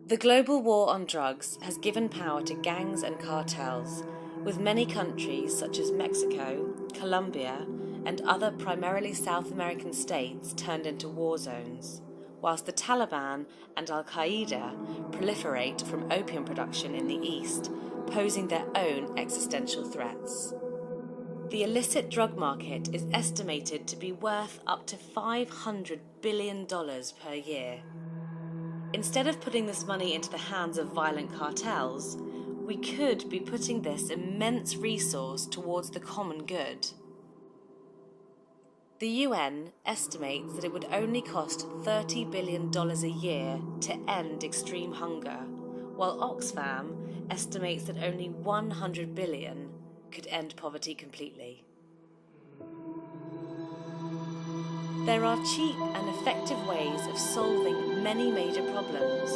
The global war on drugs has given power to gangs and cartels, with many countries such as Mexico, Colombia, and other primarily South American states turned into war zones, whilst the Taliban and Al-Qaeda proliferate from opium production in the east, posing their own existential threats. The illicit drug market is estimated to be worth up to $500 billion per year. Instead of putting this money into the hands of violent cartels, we could be putting this immense resource towards the common good. The UN estimates that it would only cost $30 billion a year to end extreme hunger, while Oxfam estimates that only $100 billion could end poverty completely. There are cheap and effective ways of solving many major problems,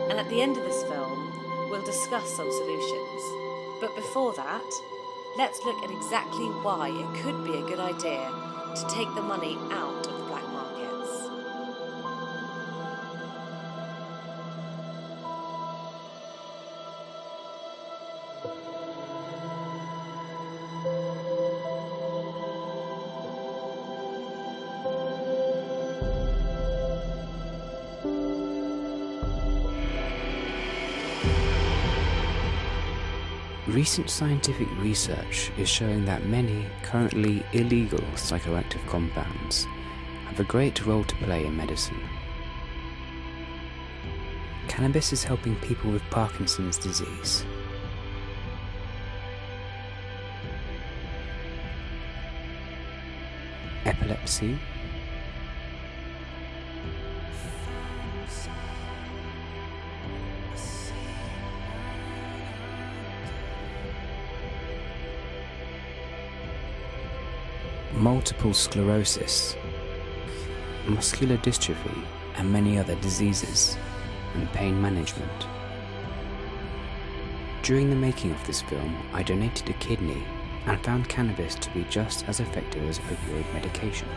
and at the end of this film, we'll discuss some solutions. But before that, let's look at exactly why it could be a good idea to take the money out of the black markets. Recent scientific research is showing that many currently illegal psychoactive compounds have a great role to play in medicine. Cannabis is helping people with Parkinson's disease, epilepsy, multiple sclerosis, muscular dystrophy, and many other diseases, and pain management. During the making of this film, I donated a kidney and found cannabis to be just as effective as opioid medication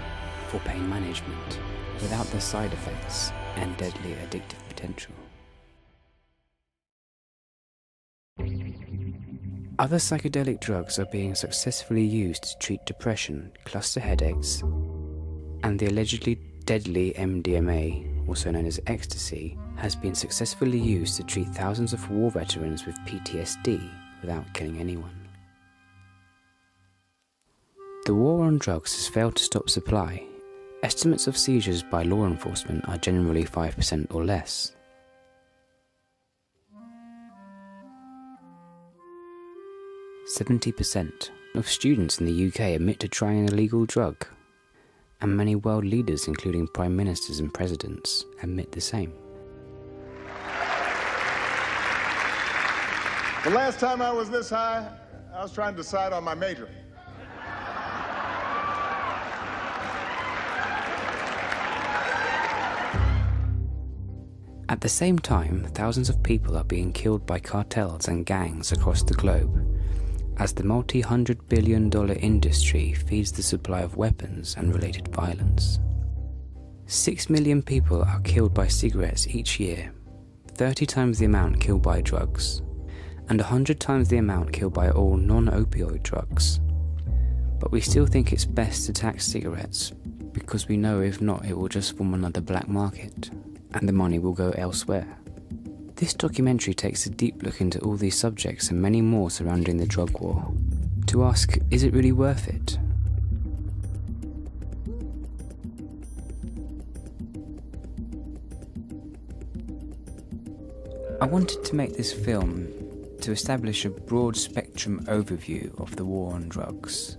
for pain management, without the side effects and deadly addictive potential. Other psychedelic drugs are being successfully used to treat depression, cluster headaches, and the allegedly deadly MDMA, also known as ecstasy, has been successfully used to treat thousands of war veterans with PTSD without killing anyone. The war on drugs has failed to stop supply. Estimates of seizures by law enforcement are generally 5% or less. "70% of students in the UK admit to trying an illegal drug, and many world leaders, including prime ministers and presidents, admit the same." The last time I was this high, I was trying to decide on my major. At the same time, thousands of people are being killed by cartels and gangs across the globe, as the multi-$100 billion industry feeds the supply of weapons and related violence. 6 million people are killed by cigarettes each year, 30 times the amount killed by drugs, and 100 times the amount killed by all non-opioid drugs. But we still think it's best to tax cigarettes, because we know if not it will just form another black market, and the money will go elsewhere. This documentary takes a deep look into all these subjects and many more surrounding the drug war, to ask, is it really worth it? I wanted to make this film to establish a broad spectrum overview of the war on drugs.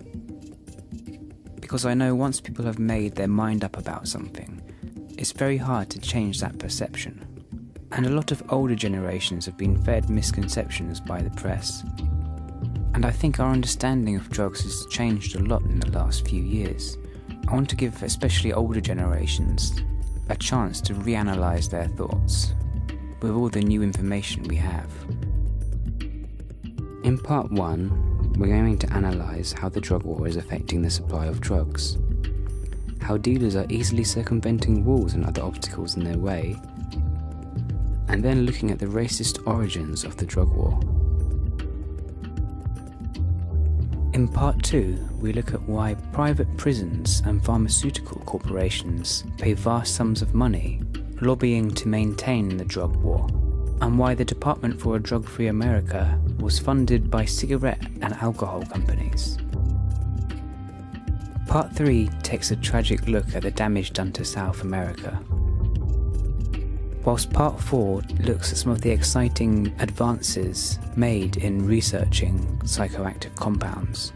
Because I know once people have made their mind up about something, it's very hard to change that perception. And a lot of older generations have been fed misconceptions by the press. And I think our understanding of drugs has changed a lot in the last few years. I want to give especially older generations a chance to reanalyze their thoughts with all the new information we have. In part 1, we're going to analyse how the drug war is affecting the supply of drugs, how dealers are easily circumventing walls and other obstacles in their way, and then looking at the racist origins of the drug war. In part 2, we look at why private prisons and pharmaceutical corporations pay vast sums of money lobbying to maintain the drug war, and why the Department for a Drug-Free America was funded by cigarette and alcohol companies. Part 3 takes a tragic look at the damage done to South America, whilst Part 4 looks at some of the exciting advances made in researching psychoactive compounds.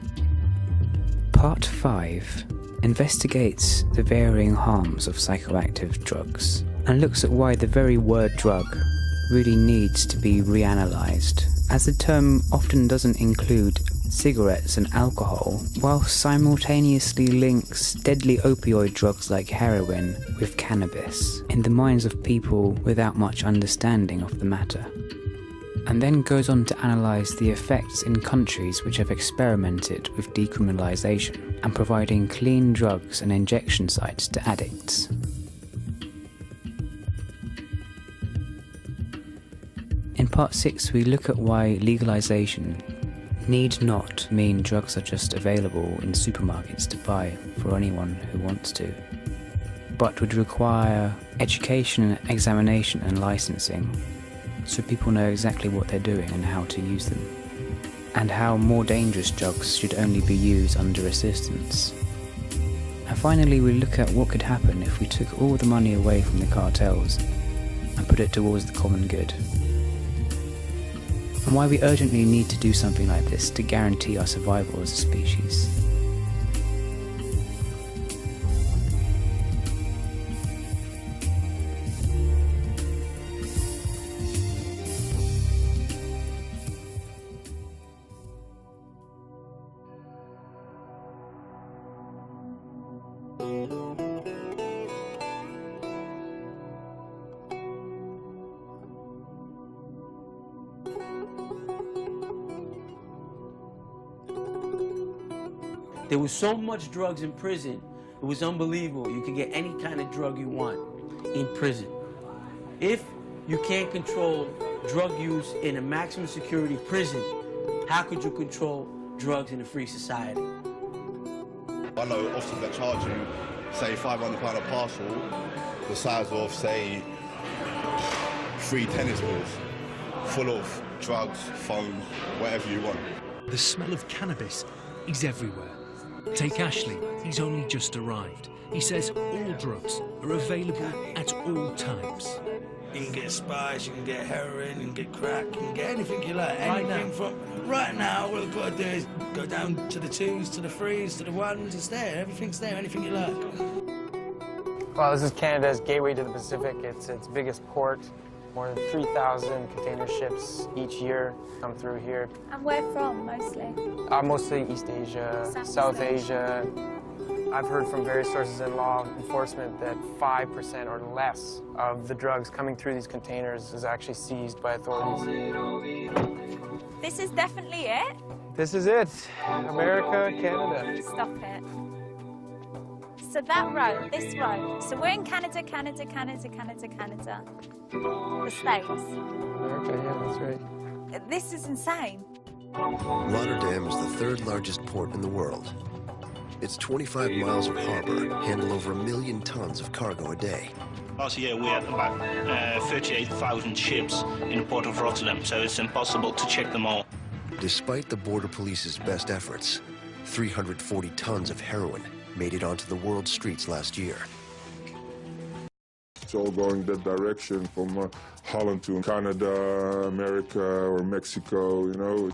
Part 5 investigates the varying harms of psychoactive drugs and looks at why the very word drug really needs to be reanalyzed, as the term often doesn't include cigarettes and alcohol, while simultaneously links deadly opioid drugs like heroin with cannabis in the minds of people without much understanding of the matter, and then goes on to analyse the effects in countries which have experimented with decriminalisation and providing clean drugs and injection sites to addicts. In part 6, we look at why legalisation need not mean drugs are just available in supermarkets to buy for anyone who wants to, but would require education, examination and licensing, so people know exactly what they're doing and how to use them, and how more dangerous drugs should only be used under assistance. And finally, we look at what could happen if we took all the money away from the cartels and put it towards the common good, and why we urgently need to do something like this to guarantee our survival as a species. There was so much drugs in prison, it was unbelievable. You could get any kind of drug you want in prison. If you can't control drug use in a maximum security prison, how could you control drugs in a free society? I know officers that charge you, say, £500 a parcel, the size of, say, 3 tennis balls, full of drugs, phones, whatever you want. The smell of cannabis is everywhere. Take Ashley, he's only just arrived. He says all drugs are available at all times. You can get spice, you can get heroin, you can get crack, you can get anything you like. Right now, all I've got to do is go down to the 2s, to the 3s, to the 1s, it's there, everything's there, anything you like. Well, this is Canada's gateway to the Pacific. It's its biggest port. More than 3,000 container ships each year come through here. And where from, mostly? Mostly East Asia, South Asia. I've heard from various sources in law enforcement that 5% or less of the drugs coming through these containers is actually seized by authorities. This is definitely it? This is it. America, Canada. Stop it. So that road, this road, so we're in Canada, Canada, Canada, Canada, Canada. The States. America, yeah, that's right. This is insane. Rotterdam is the 3rd largest port in the world. Its 25 miles of harbor handle over 1 million tons of cargo a day. Last year we had about 38,000 ships in the port of Rotterdam, so it's impossible to check them all. Despite the border police's best efforts, 340 tons of heroin made it onto the world streets last year. It's all going that direction from Holland to Canada, America or Mexico, you know.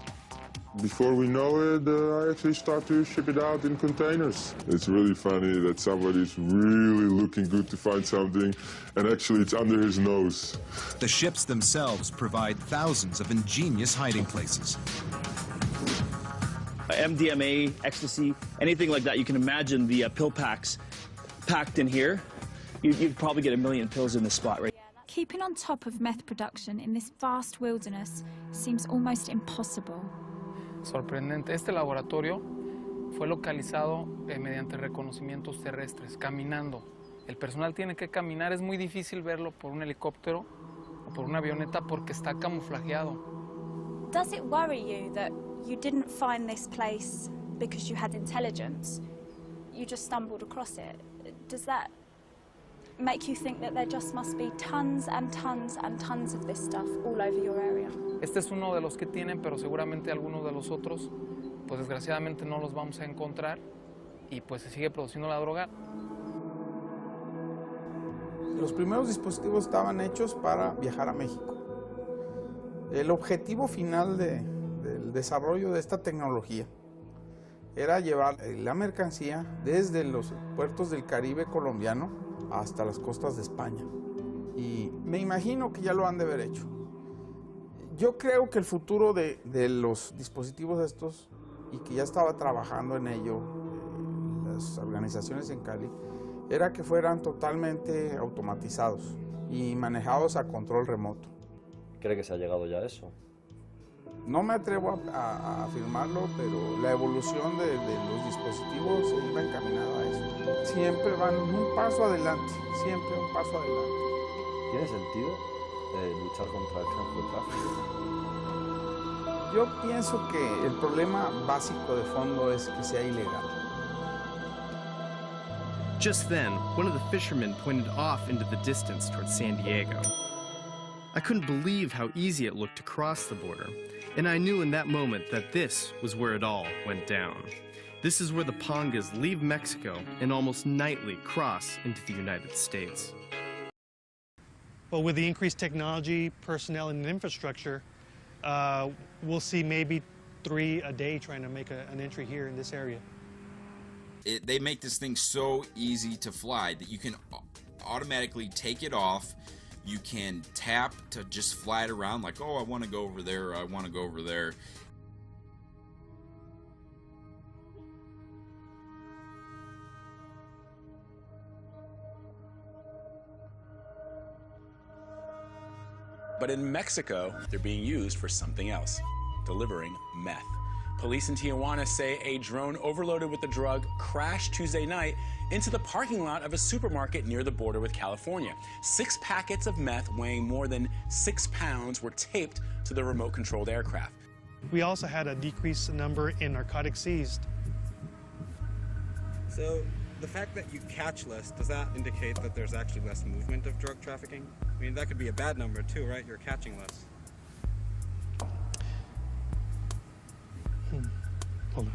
Before we know it, I actually start to ship it out in containers. It's really funny that somebody's really looking good to find something, and actually it's under his nose. The ships themselves provide thousands of ingenious hiding places. MDMA, ecstasy, anything like that. You can imagine the pill packs packed in here. You'd probably get 1 million pills in this spot, right? Keeping on top of meth production in this vast wilderness seems almost impossible. Sorprendente. Este laboratorio fue localizado mediante reconocimientos terrestres, caminando. El personal tiene que caminar, es muy difícil verlo por un helicóptero o por una avioneta porque está camuflajeado. Does it worry you that you didn't find this place because you had intelligence? You just stumbled across it. Does that make you think that there just must be tons and tons and tons of this stuff all over your area? Este es uno de los que tienen, pero seguramente algunos de los otros, pues desgraciadamente no los vamos a encontrar y pues se sigue produciendo la droga. Los primeros dispositivos estaban hechos para viajar a México. El objetivo final del desarrollo de esta tecnología era llevar la mercancía desde los puertos del Caribe colombiano hasta las costas de España. Y me imagino que ya lo han de haber hecho. Yo creo que el futuro de los dispositivos estos, y que ya estaba trabajando en ello las organizaciones en Cali, era que fueran totalmente automatizados y manejados a control remoto. ¿Cree que se ha llegado ya a eso? No me atrevo a afirmarlo, pero la evolución de los dispositivos iba encaminada a eso. Siempre van un paso adelante, siempre un paso adelante. ¿Tiene sentido luchar contra el narcotráfico? Yo pienso que el problema básico de fondo es que sea ilegal. Just then, one of the fishermen pointed off into the distance towards San Diego. I couldn't believe how easy it looked to cross the border, and I knew in that moment that this was where it all went down. This is where the Pongas leave Mexico and almost nightly cross into the United States. Well, with the increased technology, personnel, and infrastructure, we'll see maybe 3 a day trying to make an entry here in this area. They make this thing so easy to fly that you can automatically take it off. You can tap to just fly it around like, oh, I want to go over there, I want to go over there. But in Mexico, they're being used for something else, delivering meth. Police in Tijuana say a drone overloaded with the drug crashed Tuesday night into the parking lot of a supermarket near the border with California. 6 packets of meth weighing more than 6 pounds were taped to the remote-controlled aircraft. We also had a decreased number in narcotics seized. So the fact that you catch less, does that indicate that there's actually less movement of drug trafficking? I mean, that could be a bad number too, right? You're catching less. Hold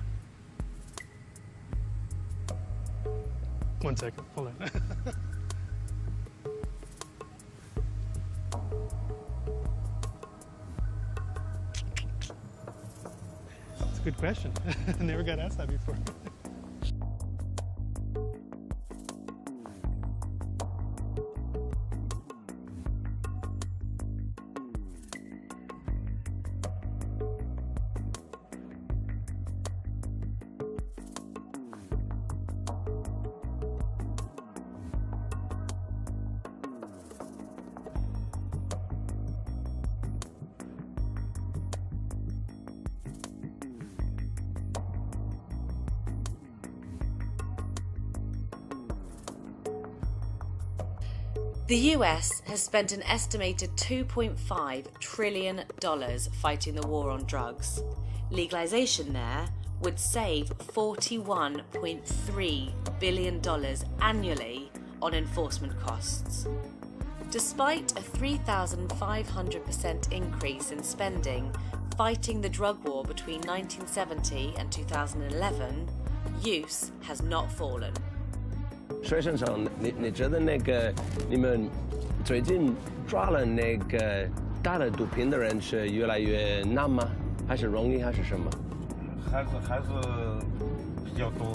on. 1 second, hold on. That's a good question. I never got asked that before. The US has spent an estimated $2.5 trillion fighting the war on drugs. Legalization there would save $41.3 billion annually on enforcement costs. Despite a 3,500% increase in spending fighting the drug war between 1970 and 2011, use has not fallen. 水先生，你觉得那个你们最近抓了那个带了毒品的人是越来越难吗？还是容易还是什么？还是比较多，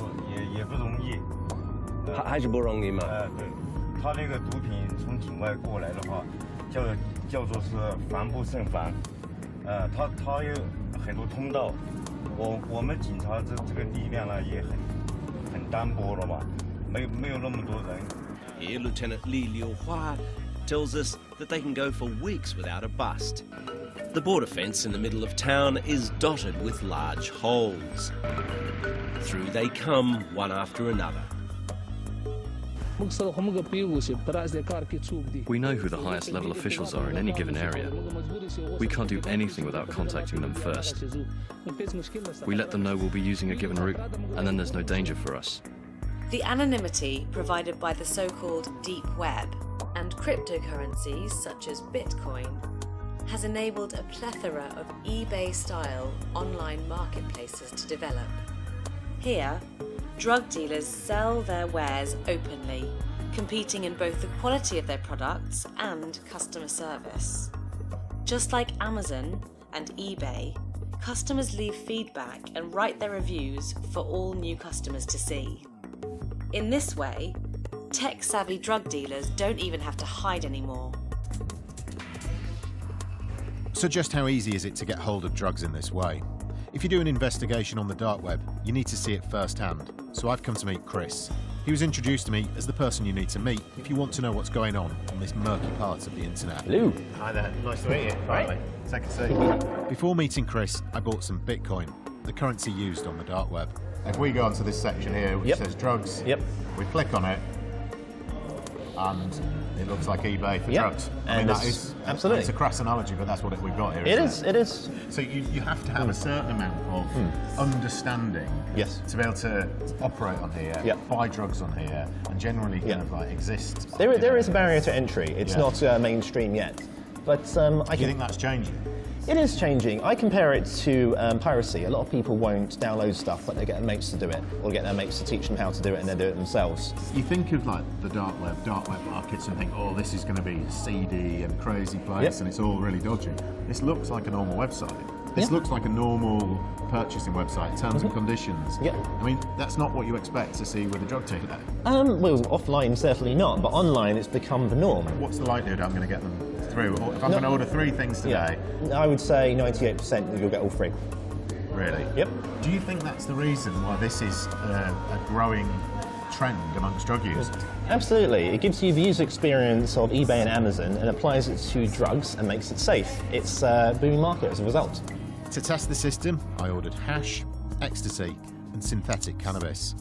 也不容易。还是不容易吗？对，他那个毒品从境外过来的话，叫做是防不胜防。他有很多通道，我们警察这个力量呢也很单薄了嘛。 Here, Lieutenant Li Liuhua tells us that they can go for weeks without a bust. The border fence in the middle of town is dotted with large holes. Through they come, one after another. We know who the highest level officials are in any given area. We can't do anything without contacting them first. We let them know we'll be using a given route, and then there's no danger for us. The anonymity provided by the so-called deep web and cryptocurrencies such as Bitcoin has enabled a plethora of eBay-style online marketplaces to develop. Here, drug dealers sell their wares openly, competing in both the quality of their products and customer service. Just like Amazon and eBay, customers leave feedback and write their reviews for all new customers to see. In this way, tech-savvy drug dealers don't even have to hide anymore. So just how easy is it to get hold of drugs in this way? If you do an investigation on the dark web, you need to see it firsthand. So I've come to meet Chris. He was introduced to me as the person you need to meet if you want to know what's going on this murky part of the internet. Hello. Hi there. Nice to meet you. Finally. Take a seat. Before meeting Chris, I bought some Bitcoin, the currency used on the dark web. If we go onto this section here, which says drugs, we click on it, and it looks like eBay for drugs. I mean, that is absolutely. It's a crass analogy, but that's what we've got here. It is. So you have to have a certain amount of understanding to be able to operate on here, buy drugs on here, and generally kind of like exist. There is a barrier to entry. It's not mainstream yet, but Do you think that's changing? It is changing. I compare it to piracy. A lot of people won't download stuff, but they get their mates to do it, or get their mates to teach them how to do it, and they do it themselves. You think of like the dark web markets, and think, oh, this is going to be seedy and crazy place, and it's all really dodgy. This looks like a normal website. This looks like a normal purchasing website, terms and conditions. I mean, that's not what you expect to see with a drug dealer. Well, offline certainly not, but online it's become the norm. What's the likelihood I'm going to get them through? If I'm going to order 3 things today? I would say 98% you'll get all 3. Really? Yep. Do you think that's the reason why this is a growing trend amongst drug users? Absolutely. It gives you the user experience of eBay and Amazon and applies it to drugs and makes it safe. It's a booming market as a result. To test the system, I ordered hash, ecstasy, and synthetic cannabis.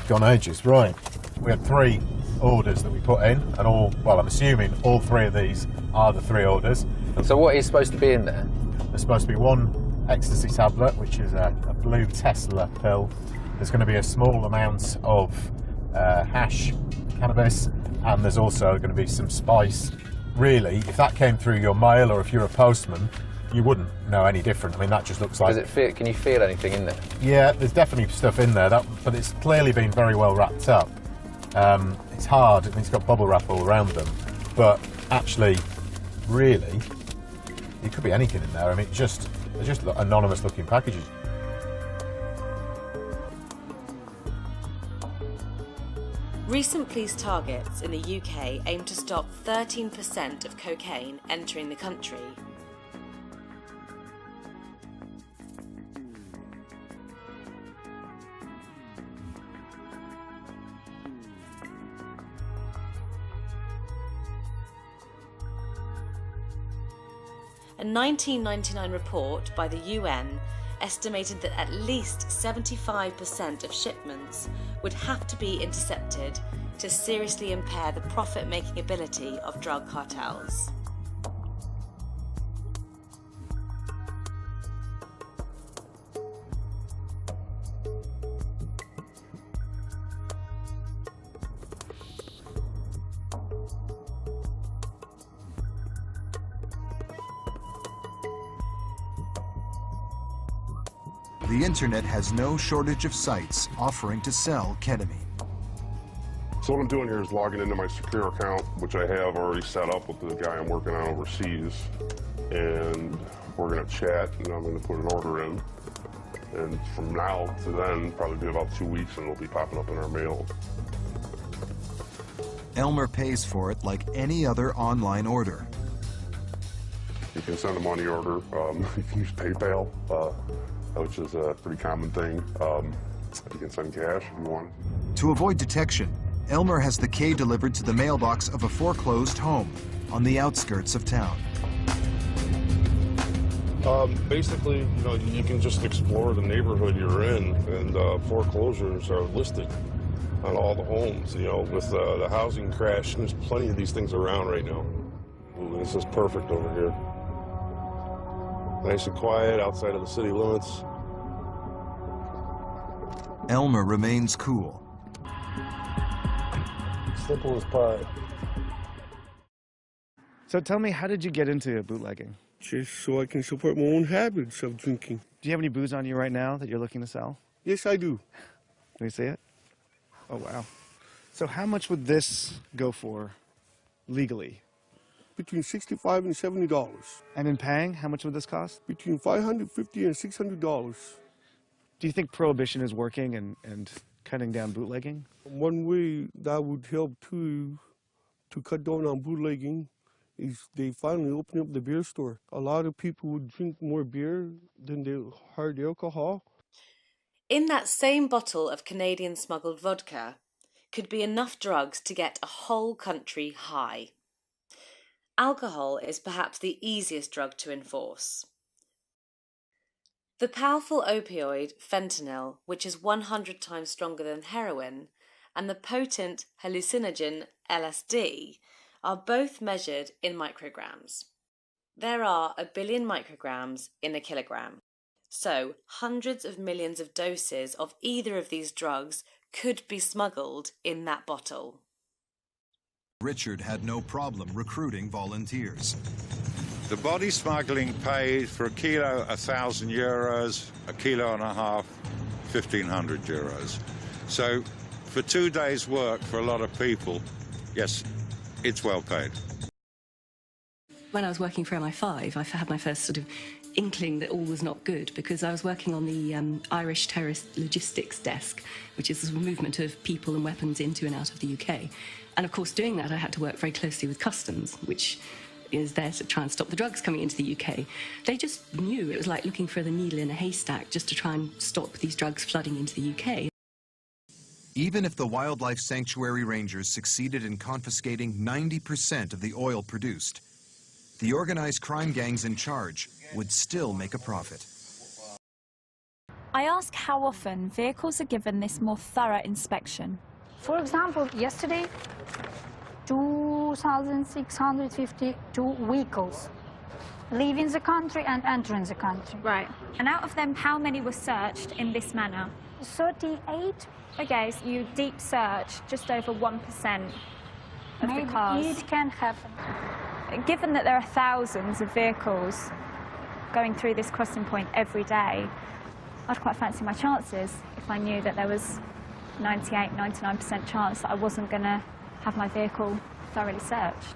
Gone ages, right. We had 3 orders that we put in, and I'm assuming all 3 of these are the 3 orders. So what is supposed to be in there? There's supposed to be 1 ecstasy tablet, which is a blue Tesla pill. There's going to be a small amount of hash, cannabis, and there's also going to be some spice. Really, if that came through your mail or if you're a postman, you wouldn't know any different. I mean, that just looks like... Does it feel? Can you feel anything in there? Yeah, there's definitely stuff in there, but it's clearly been very well wrapped up. It's hard, it's got bubble wrap all around them, but actually, really, it could be anything in there. I mean, they're just anonymous looking packages. Recent police targets in the UK aim to stop 13% of cocaine entering the country. A 1999 report by the UN estimated that at least 75% of shipments would have to be intercepted to seriously impair the profit-making ability of drug cartels. The internet has no shortage of sites offering to sell ketamine. So what I'm doing here is logging into my secure account, which I have already set up with the guy I'm working on overseas. And we're gonna chat, and I'm gonna put an order in. And from now to then, probably be about 2 weeks, and it'll be popping up in our mail. Elmer pays for it like any other online order. You can send a money order. You can use PayPal, which is a pretty common thing. You can send cash if you want. To avoid detection, Elmer has the K delivered to the mailbox of a foreclosed home on the outskirts of town. Basically, you know, you can just explore the neighborhood you're in, and foreclosures are listed on all the homes. You know, with the housing crash, there's plenty of these things around right now. Ooh, this is perfect over here. Nice and quiet outside of the city limits. Elmer remains cool. Simple as pie. So tell me, how did you get into bootlegging? Just so I can support my own habits of drinking. Do you have any booze on you right now that you're looking to sell? Yes, I do. Let me see it. Oh, wow. So how much would this go for legally? Between $65 and $70. And in paying, how much would this cost? Between $550 and $600. Do you think prohibition is working and cutting down bootlegging? One way that would help too to cut down on bootlegging is they finally opened up the beer store. A lot of people would drink more beer than the hard alcohol. In that same bottle of Canadian smuggled vodka could be enough drugs to get a whole country high. Alcohol is perhaps the easiest drug to enforce. The powerful opioid fentanyl, which is 100 times stronger than heroin, and the potent hallucinogen LSD are both measured in micrograms. There are 1 billion micrograms in a kilogram, so hundreds of millions of doses of either of these drugs could be smuggled in that bottle. Richard had no problem recruiting volunteers. The body smuggling paid for a kilo, 1,000 euros, a kilo and a half, 1,500 euros. So for 2 days' work for a lot of people, yes, it's well paid. When I was working for MI5, I had my first sort of inkling that all was not good, because I was working on the Irish terrorist logistics desk, which is the movement of people and weapons into and out of the UK. And of course, doing that, I had to work very closely with customs, which is there to try and stop the drugs coming into the UK. They just knew it was like looking for the needle in a haystack, just to try and stop these drugs flooding into the UK. Even if the wildlife sanctuary rangers succeeded in confiscating 90% of the oil produced, the organized crime gangs in charge would still make a profit. I ask how often vehicles are given this more thorough inspection. For example, yesterday, 2,652 vehicles leaving the country and entering the country. Right. And out of them, how many were searched in this manner? 38. Okay, so you deep search just over 1% of Maybe the cars. it can happen. Given that there are thousands of vehicles going through this crossing point every day, I'd quite fancy my chances if I knew that there was 98, 99% chance that I wasn't going to have my vehicle thoroughly searched.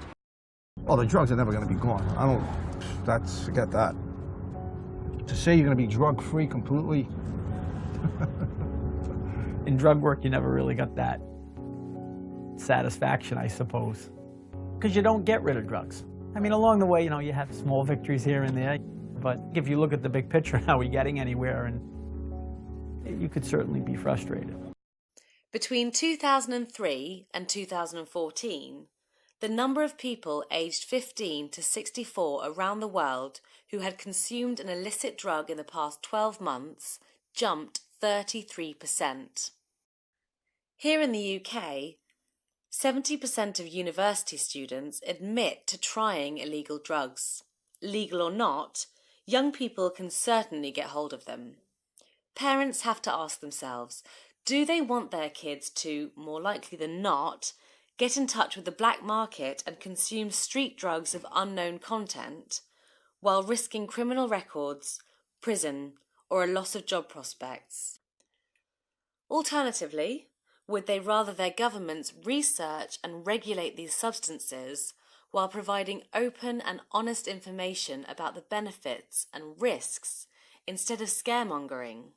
Well, the drugs are never going to be gone. Forget that. To say you're going to be drug-free completely. In drug work, you never really got that satisfaction, I suppose, because you don't get rid of drugs. I mean, along the way, you know, you have small victories here and there, but if you look at the big picture, how are we getting anywhere? And you could certainly be frustrated. Between 2003 and 2014, the number of people aged 15 to 64 around the world who had consumed an illicit drug in the past 12 months jumped 33%. Here in the UK, 70% of university students admit to trying illegal drugs. Legal or not, young people can certainly get hold of them. Parents have to ask themselves, do they want their kids to, more likely than not, get in touch with the black market and consume street drugs of unknown content, while risking criminal records, prison, or a loss of job prospects? Alternatively, would they rather their governments research and regulate these substances while providing open and honest information about the benefits and risks instead of scaremongering?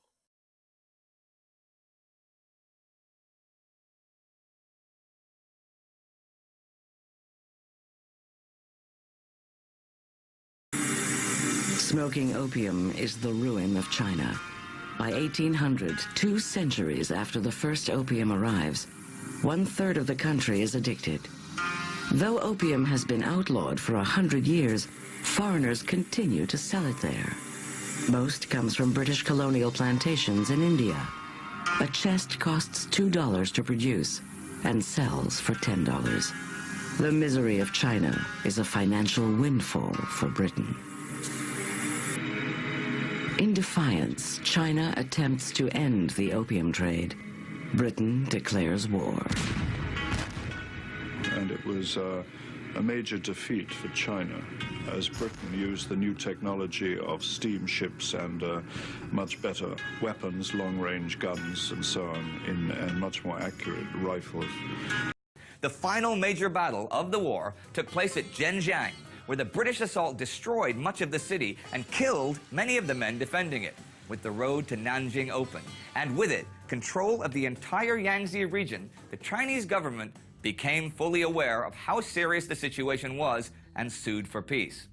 Smoking opium is the ruin of China. By 1800, 2 centuries after the first opium arrives, 1/3 of the country is addicted. Though opium has been outlawed for 100 years, foreigners continue to sell it there. Most comes from British colonial plantations in India. A chest costs $2 to produce and sells for $10. The misery of China is a financial windfall for Britain. In defiance, China attempts to end the opium trade. Britain declares war. And it was a major defeat for China as Britain used the new technology of steamships and much better weapons, long-range guns and so on, and much more accurate rifles. The final major battle of the war took place at Zhenjiang, where the British assault destroyed much of the city and killed many of the men defending it, with the road to Nanjing open. And with it, control of the entire Yangtze region, the Chinese government became fully aware of how serious the situation was and sued for peace.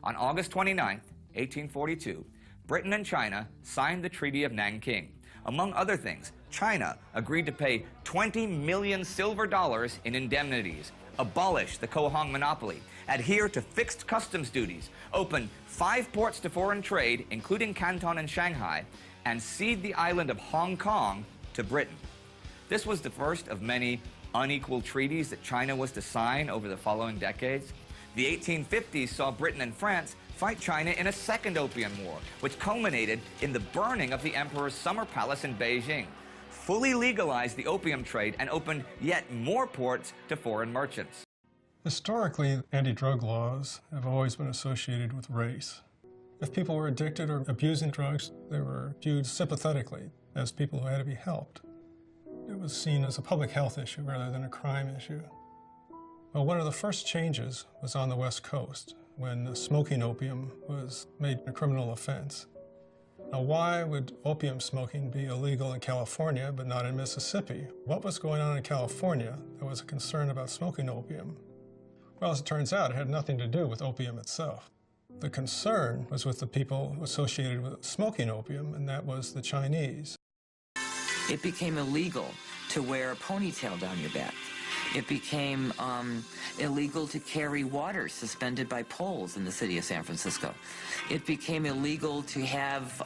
On August 29, 1842, Britain and China signed the Treaty of Nanking. Among other things, China agreed to pay 20 million silver dollars in indemnities, abolish the Kohong monopoly, adhere to fixed customs duties, open 5 ports to foreign trade, including Canton and Shanghai, and cede the island of Hong Kong to Britain. This was the first of many unequal treaties that China was to sign over the following decades. The 1850s saw Britain and France fight China in a second opium war, which culminated in the burning of the emperor's summer palace in Beijing, fully legalized the opium trade, and opened yet more ports to foreign merchants. Historically, anti-drug laws have always been associated with race. If people were addicted or abusing drugs, they were viewed sympathetically as people who had to be helped. It was seen as a public health issue rather than a crime issue. Well, one of the first changes was on the West Coast, when smoking opium was made a criminal offense. Now, why would opium smoking be illegal in California but not in Mississippi? What was going on in California that was a concern about smoking opium? Well, as it turns out, it had nothing to do with opium itself. The concern was with the people associated with smoking opium, and that was the Chinese. It became illegal to wear a ponytail down your back. It became illegal to carry water suspended by poles in the city of San Francisco. It became illegal to have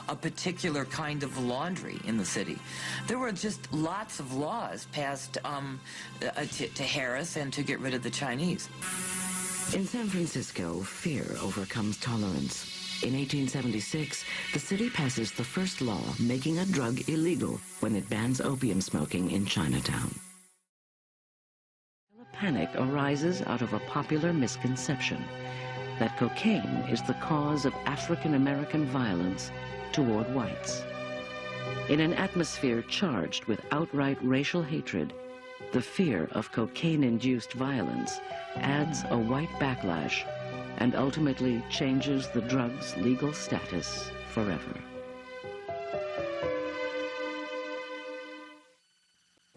a particular kind of laundry in the city. There were just lots of laws passed to harass and to get rid of the Chinese. In San Francisco, fear overcomes tolerance. In 1876, the city passes the first law making a drug illegal when it bans opium smoking in Chinatown. Panic arises out of a popular misconception that cocaine is the cause of African-American violence toward whites. In an atmosphere charged with outright racial hatred, the fear of cocaine-induced violence adds a white backlash and ultimately changes the drug's legal status forever.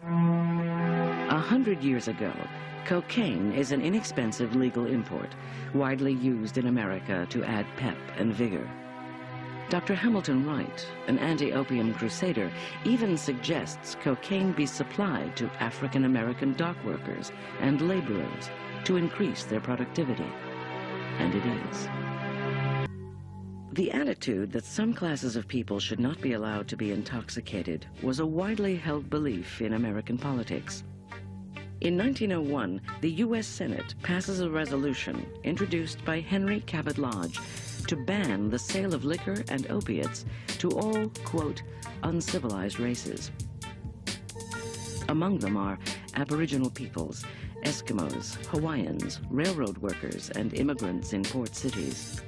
A 100 years ago, cocaine is an inexpensive legal import, widely used in America to add pep and vigor. Dr. Hamilton Wright, an anti-opium crusader, even suggests cocaine be supplied to African-American dock workers and laborers to increase their productivity. And it is. The attitude that some classes of people should not be allowed to be intoxicated was a widely held belief in American politics. In 1901, the U.S. Senate passes a resolution introduced by Henry Cabot Lodge to ban the sale of liquor and opiates to all, quote, uncivilized races. Among them are Aboriginal peoples, Eskimos, Hawaiians, railroad workers, and immigrants in port cities.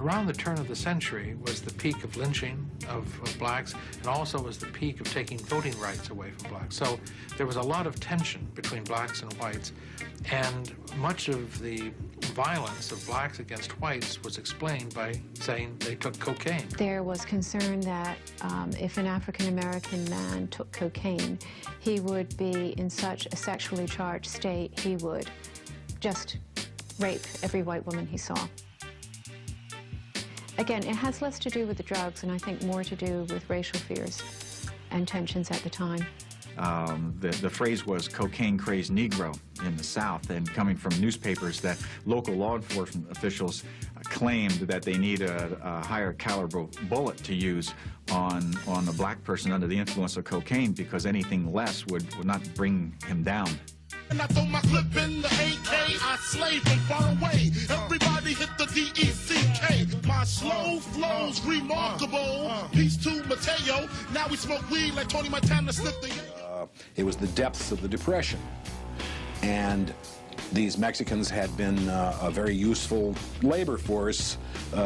Around the turn of the century was the peak of lynching of blacks, and also was the peak of taking voting rights away from blacks. So there was a lot of tension between blacks and whites, and much of the violence of blacks against whites was explained by saying they took cocaine. There was concern that if an African-American man took cocaine, he would be in such a sexually charged state, he would just rape every white woman he saw. Again, it has less to do with the drugs, and I think more to do with racial fears and tensions at the time. The phrase was cocaine-crazed Negro in the South, and coming from newspapers that local law enforcement officials claimed that they need a higher caliber bullet to use on a black person under the influence of cocaine, because anything less would not bring him down. And I throw my clip in the AK, I slay from far away. Everybody hit the D-E-C-K. My slow flow's remarkable. Peace to Mateo. Now we smoke weed like Tony Montana slipped the... It was the depths of the Depression. And these Mexicans had been a very useful labor force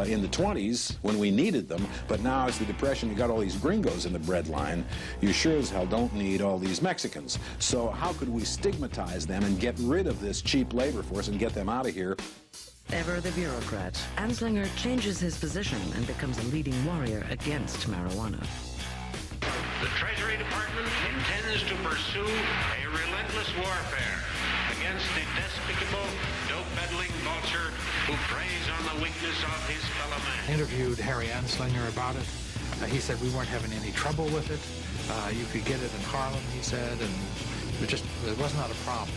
in the 20s when we needed them, but now as the Depression, you got all these gringos in the bread line, you sure as hell don't need all these Mexicans. So how could we stigmatize them and get rid of this cheap labor force and get them out of here? Ever the bureaucrat, Anslinger changes his position and becomes a leading warrior against marijuana. The Treasury Department intends to pursue a relentless warfare against the despicable, dope-peddling vulture who preys on the weakness of his fellow man. Interviewed Harry Anslinger about it. He said we weren't having any trouble with it. You could get it in Harlem, he said, and it was not a problem.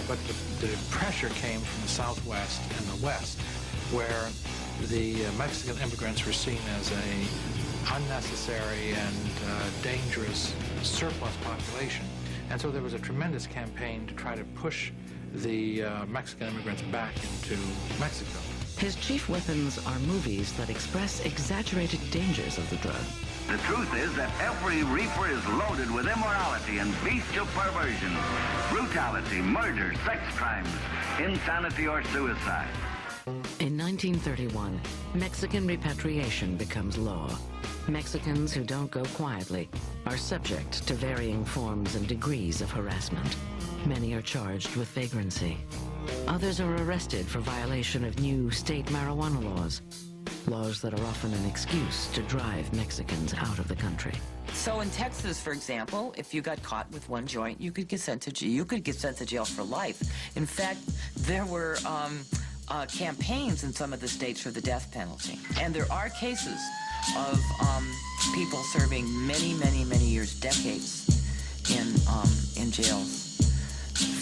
But the pressure came from the Southwest and the West, where the Mexican immigrants were seen as a unnecessary and dangerous surplus population. And so there was a tremendous campaign to try to push the Mexican immigrants back into Mexico. His chief weapons are movies that express exaggerated dangers of the drug. The truth is that every reefer is loaded with immorality and bestial perversion, brutality, murder, sex crimes, insanity, or suicide. In 1931, Mexican repatriation becomes law. Mexicans who don't go quietly are subject to varying forms and degrees of harassment. Many are charged with vagrancy. Others are arrested for violation of new state marijuana laws, laws that are often an excuse to drive Mexicans out of the country. So in Texas, for example, if you got caught with one joint, you could get sent to jail for life. In fact, there were campaigns in some of the states for the death penalty. And there are cases of people serving many, many, many years, decades in jails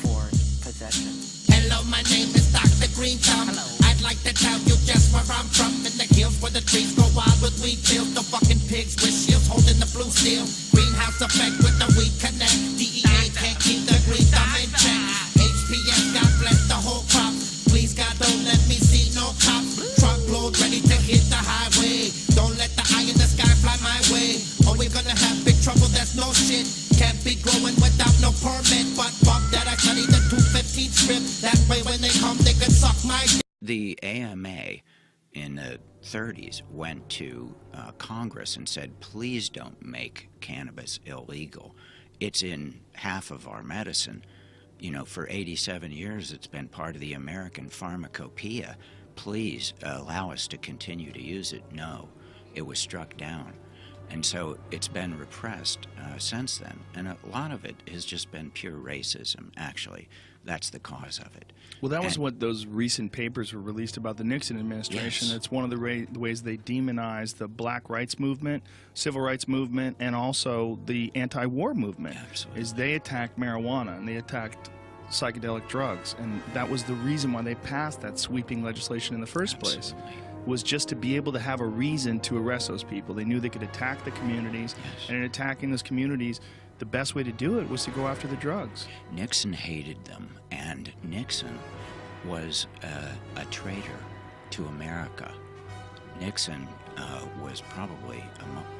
for possession. Hello, my name is Dr. Green Thumb. Hello. I'd like to tell you just where I'm from. In the hills where the trees grow wild with weed fields. The fucking pigs with shields holding the blue steel. Greenhouse effect with the weed connect. DEA can't keep the green thumb in check. HPS, God bless the whole crop. Please, God, don't let me see no cops. Truckload ready to hit the highway. Don't let the eye in the sky fly my way. Or we're gonna have big trouble, that's no shit. Can't be growing without no permit. But fuck that, I study the 215 script. That way when they come, they can suck my dick. The AMA in the 30s went to Congress and said, please don't make cannabis illegal. It's in half of our medicine. You know, for 87 years, it's been part of the American pharmacopoeia. Please allow us to continue to use it. No, it was struck down. And so it's been repressed since then. And a lot of it has just been pure racism, actually. That's the cause of it. Well, that was what those recent papers were released about the Nixon administration. Yes. It's one of the ways they demonized the black rights movement, civil rights movement, and also the anti-war movement. Absolutely. Is they attacked marijuana and they attacked psychedelic drugs. And that was the reason why they passed that sweeping legislation in the first place. Was just to be able to have a reason to arrest those people. They knew they could attack the communities, and in attacking those communities, the best way to do it was to go after the drugs. Nixon hated them, and Nixon was a traitor to America. Nixon was probably,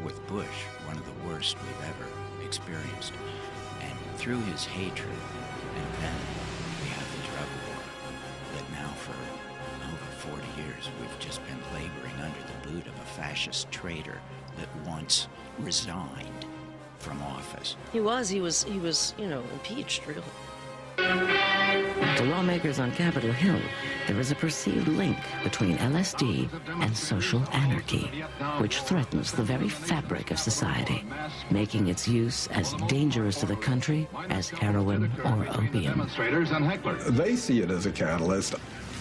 with Bush, one of the worst we've ever experienced. And through his hatred, and then we have the drug war, that now for over 40 years we've just been laboring under the boot of a fascist traitor that once resigned from office. He was, you know, impeached, really. To lawmakers on Capitol Hill, there is a perceived link between LSD and social anarchy, which threatens the very fabric of society, making its use as dangerous to the country as heroin or opium. They see it as a catalyst,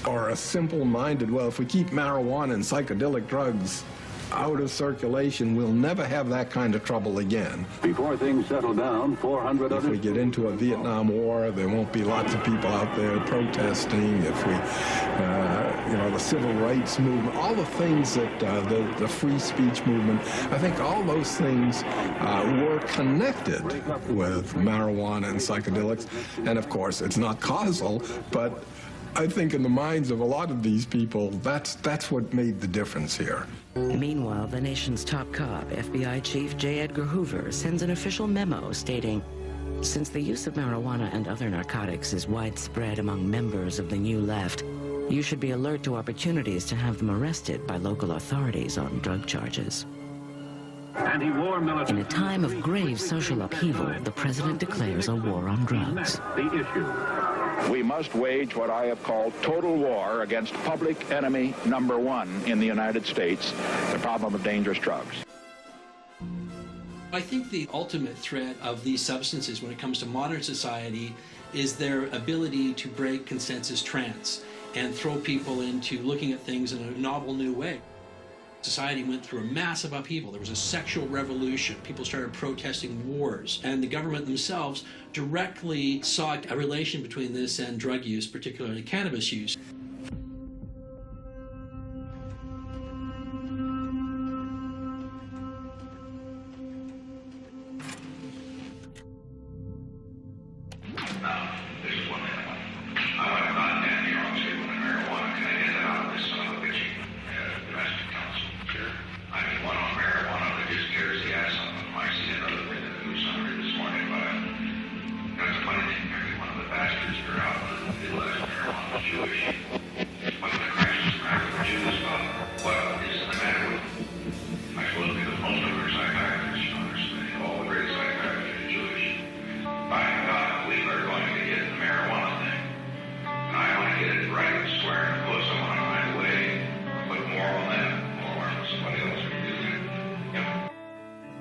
or a simple-minded, well, if we keep marijuana and psychedelic drugs out of circulation, we'll never have that kind of trouble again. Before things settle down, 400 If we get into a Vietnam War, there won't be lots of people out there protesting. If we, the civil rights movement, all the things that the free speech movement, I think all those things were connected with marijuana and psychedelics. And of course, it's not causal, but I think in the minds of a lot of these people, that's what made the difference here. Meanwhile, the nation's top cop, FBI Chief J. Edgar Hoover, sends an official memo stating, since the use of marijuana and other narcotics is widespread among members of the New Left, you should be alert to opportunities to have them arrested by local authorities on drug charges. In a time of grave social upheaval, the president declares a war on drugs. We must wage what I have called total war against public enemy number one in the United States, the problem of dangerous drugs. I think the ultimate threat of these substances when it comes to modern society is their ability to break consensus trance and throw people into looking at things in a novel new way. Society went through a massive upheaval. There was a sexual revolution. People started protesting wars. And the government themselves directly saw a relation between this and drug use, particularly cannabis use.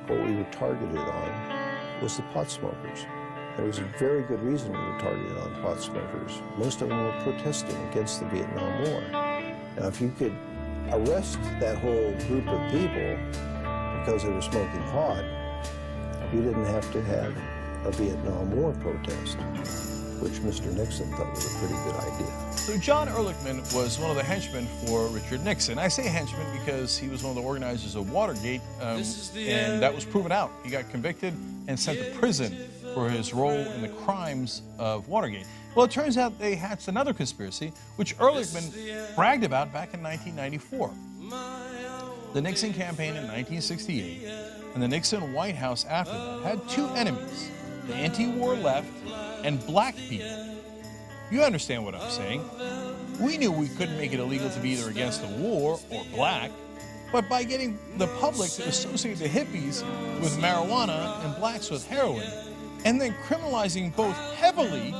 What we were targeted on was the pot smokers. There was a very good reason we were targeted on pot smokers. Most of them were protesting against the Vietnam War. Now, if you could arrest that whole group of people because they were smoking pot, you didn't have to have a Vietnam War protest, which Mr. Nixon thought was a pretty good idea. So John Ehrlichman was one of the henchmen for Richard Nixon. I say henchman because he was one of the organizers of Watergate, and that was proven out. He got convicted and sent to prison for his role in the crimes of Watergate. Well, it turns out they hatched another conspiracy, which Ehrlichman bragged about back in 1994. The Nixon campaign in 1968 and the Nixon White House after that had two enemies, the anti-war left and black people. You understand what I'm saying. We knew we couldn't make it illegal to be either against the war or black, but by getting the public to associate the hippies with marijuana and blacks with heroin, and then criminalizing both heavily,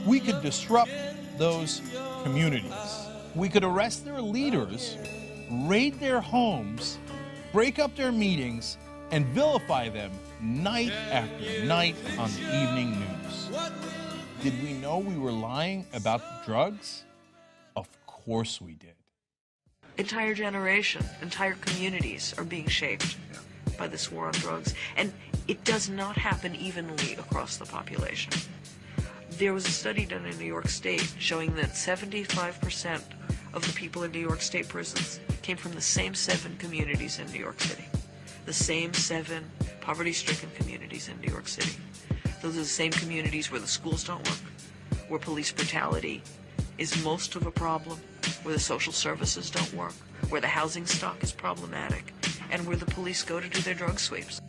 we could disrupt those communities. We could arrest their leaders, raid their homes, break up their meetings, and vilify them night after night on the evening news. Did we know we were lying about drugs? Of course we did. Entire generation, entire communities are being shaped by this war on drugs, and it does not happen evenly across the population. There was a study done in New York State showing that 75% of the people in New York State prisons came from the same 7 communities in New York City. The same 7 poverty-stricken communities in New York City. Those are the same communities where the schools don't work, where police brutality is most of a problem, where the social services don't work, where the housing stock is problematic, and where the police go to do their drug sweeps.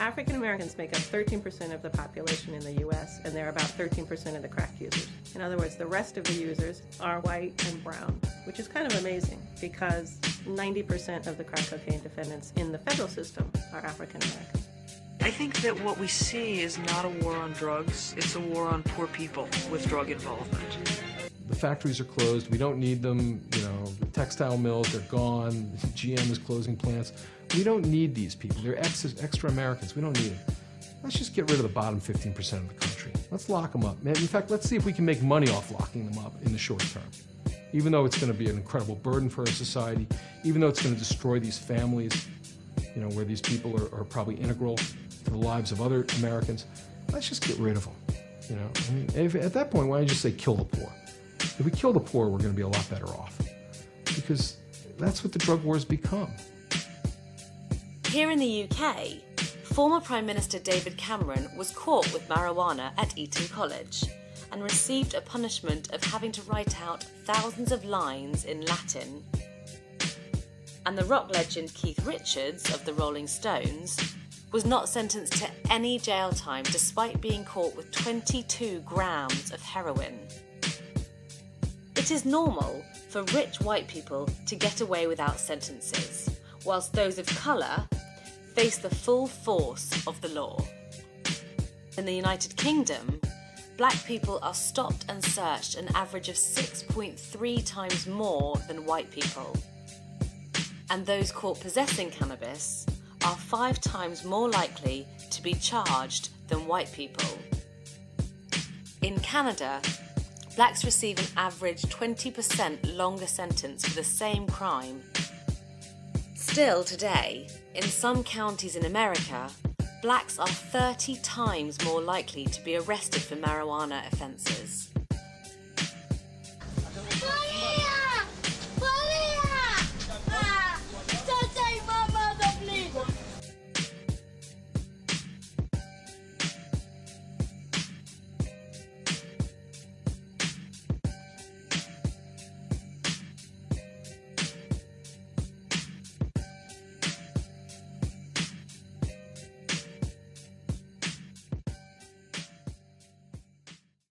African Americans make up 13% of the population in the U.S., and they're about 13% of the crack users. In other words, the rest of the users are white and brown, which is kind of amazing because 90% of the crack cocaine defendants in the federal system are African American. I think that what we see is not a war on drugs, it's a war on poor people with drug involvement. The factories are closed, we don't need them, the textile mills are gone, GM is closing plants. We don't need these people, they're extra Americans, we don't need them. Let's just get rid of the bottom 15% of the country. Let's lock them up. In fact, let's see if we can make money off locking them up in the short term. even though it's going to be an incredible burden for our society, even though it's going to destroy these families, you know, where these people are probably integral to the lives of other Americans, let's just get rid of them. You know, I mean, at that point, why don't you just say kill the poor? If we kill the poor, we're going to be a lot better off, because that's what the drug wars become. Here in the UK, former Prime Minister David Cameron was caught with marijuana at Eton College and received a punishment of having to write out thousands of lines in Latin. And the rock legend Keith Richards of the Rolling Stones was not sentenced to any jail time despite being caught with 22 grams of heroin. It is normal for rich white people to get away without sentences, whilst those of colour face the full force of the law. In the United Kingdom, black people are stopped and searched an average of 6.3 times more than white people. And those caught possessing cannabis are 5 times more likely to be charged than white people. In Canada, blacks receive an average 20% longer sentence for the same crime. Still today, in some counties in America, blacks are 30 times more likely to be arrested for marijuana offences.